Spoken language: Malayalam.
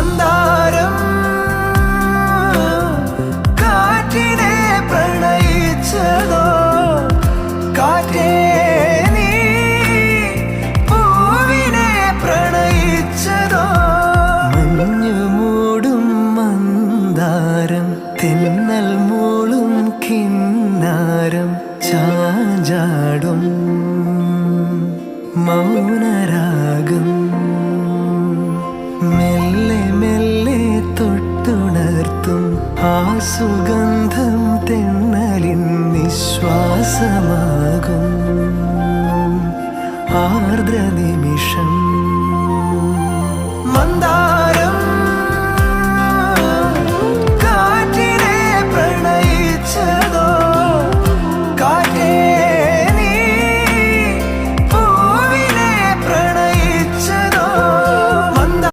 മന്ദാരം കാറ്റിനെ പ്രണയിച്ചതോ, കാറ്റേ നീ പൂവിനെ പ്രണയിച്ചതോ. മഞ്ഞു മൂടും മന്ദാരം, തെന്നൽ മൂളും കിന്നാരം, ചാഞ്ചാടും മൗനരാഗം. മെല്ലെ മെല്ലെ തൊട്ടുണർത്തും ആ സുഗന്ധം തെന്നലിൻ നിശ്വാസമാകും. ആർദ്ര നിമിഷം മന്ദാരം